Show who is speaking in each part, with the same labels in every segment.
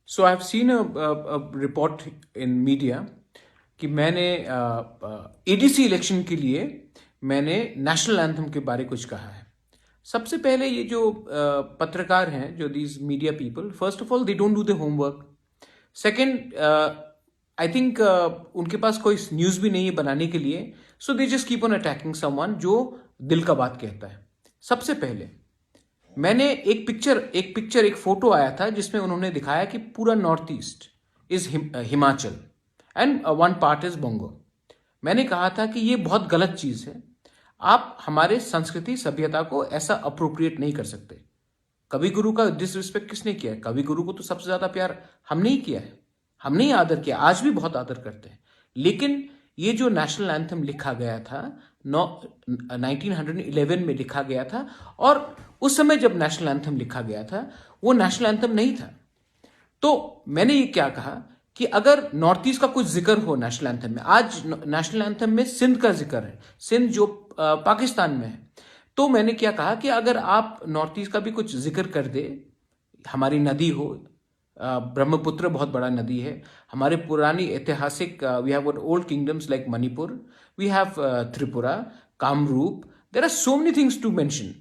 Speaker 1: So I've seen a report in media कि मैंने ADC election के लिए मैंने नेशनल एंथम के बारे कुछ कहा है। सबसे पहले ये जो पत्रकार हैं, जो these media people, first of all they don't do the homework. Second, I think उनके पास कोई न्यूज़ भी नहीं है बनाने के लिए, so they just keep on attacking someone जो दिल का बात कहता है। सबसे पहले मैंने एक फोटो आया था जिसमें उन्होंने दिखाया कि पूरा north east is Himachal and one part is Bango. मैंने कहा था कि ये बहुत गलत चीज है, आप हमारे संस्कृति सभ्यता को ऐसा अप्रोप्रिएट नहीं कर सकते। कवि गुरु का डिसरिस्पेक्ट किसने किया है? कवि गुरु को तो सबसे ज्यादा प्यार हमने ही किया है, हमने ही आदर किया, आज भी बहुत आदर करते हैं। लेकिन ये जो नेशनल एंथम लिखा गया था 1911 में लिखा गया था, और उस समय जब नेशनल एंथम लिखा गया था वो नेशनल एंथम नहीं था। तो मैंने ये क्या कहा कि अगर नॉर्थ ईस्ट का कुछ जिक्र हो नेशनल एंथम में, आज नेशनल एंथम में सिंध का जिक्र है, सिंध जो पाकिस्तान में है, तो मैंने क्या कहा कि अगर आप नॉर्थ ईस्ट का भी कुछ जिक्र कर दे, हमारी नदी हो, ब्रह्मपुत्र बहुत बड़ा नदी है, हमारे पुरानी ऐतिहासिक, we have old kingdoms like Manipur, we have Tripura, Kamrup, there are so many things to mention.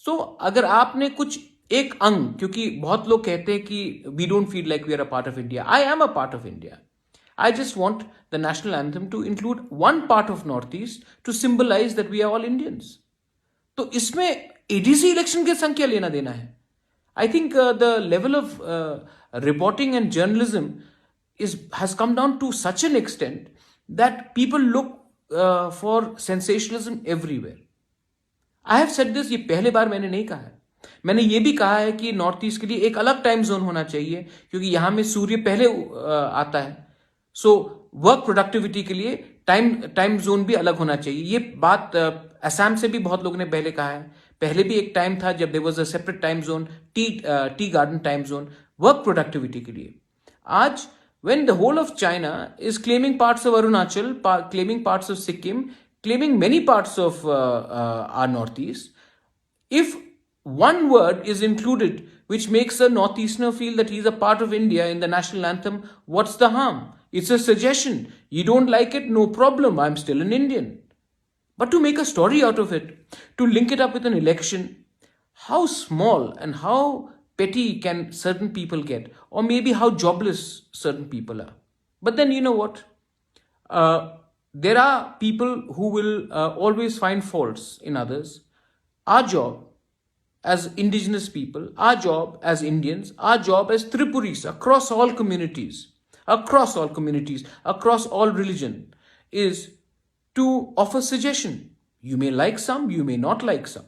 Speaker 1: So अगर आपने कुछ एक अंग, क्योंकि बहुत लोग कहते हैं कि we don't feel like we are a part of India, I am a part of India, I just want the national anthem to include one part of Northeast to symbolize that we are all Indians. तो इसमें ADC election के संग क्या लेना देना है? I think the level of reporting and journalism has come down to such an extent that people look for sensationalism everywhere. I have said this, ये पहले बार मैंने नहीं कहा है। मैंने ये भी कहा है कि नॉर्थ ईस्ट के लिए एक अलग टाइम जोन होना चाहिए, क्योंकि यहां में सूर्य पहले आता है। सो वर्क प्रोडक्टिविटी के लिए टाइम जोन भी अलग होना चाहिए। ये बात असम से भी बहुत लोगों ने पहले कहा है। पहले भी एक टाइम था जब there was a separate time zone, tea garden time zone, work productivity के लिए। आज when the whole of China is claiming parts of Arunachal, claiming parts of Sikkim, claiming many parts of our northeast, if one word is included which makes a northeasterner feel that he's a part of India in the national anthem, what's the harm? It's a suggestion. You don't like it, no problem, I'm still an Indian. But to make a story out of it, to link it up with an election, how small and how petty can certain people get, or maybe how jobless certain people are. But then you know what? There are people who will always find faults in others. Our job as indigenous people, our job as Indians, our job as Tripuris across all communities, across all religion, is to offer suggestion. You may like some, you may not like some.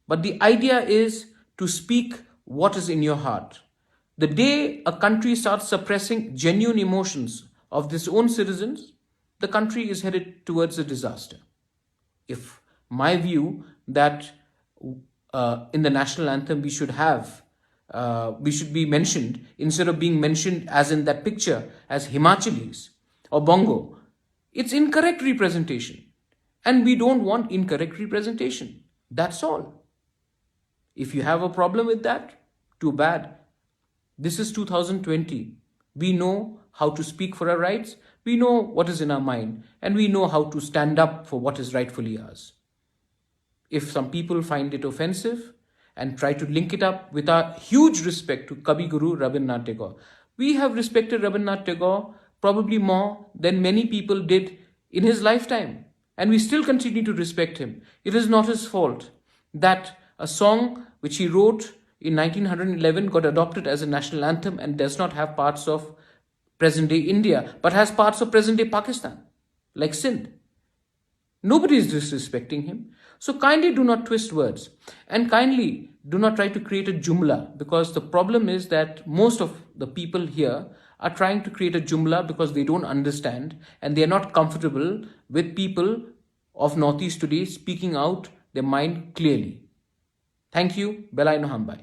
Speaker 1: But the idea is to speak what is in your heart. The day a country starts suppressing genuine emotions of its own citizens, the country is headed towards a disaster. If my view that in the national anthem we should be mentioned, instead of being mentioned as in that picture as Himachalis or Bongo, it's incorrect representation. And we don't want incorrect representation. That's all. If you have a problem with that, too bad. This is 2020. We know how to speak for our rights, we know what is in our mind, and we know how to stand up for what is rightfully ours. If some people find it offensive and try to link it up with our huge respect to Kavi Guru Rabindranath Tagore, we have respected Rabindranath Tagore probably more than many people did in his lifetime, and we still continue to respect him. It is not his fault that a song which he wrote in 1911 got adopted as a national anthem and does not have parts of present-day India, but has parts of present-day Pakistan, like Sindh. Nobody is disrespecting him. So kindly do not twist words, and kindly do not try to create a jumla, because the problem is that most of the people here are trying to create a jumla because they don't understand and they are not comfortable with people of Northeast today speaking out their mind clearly. Thank you. Belai no Hambai.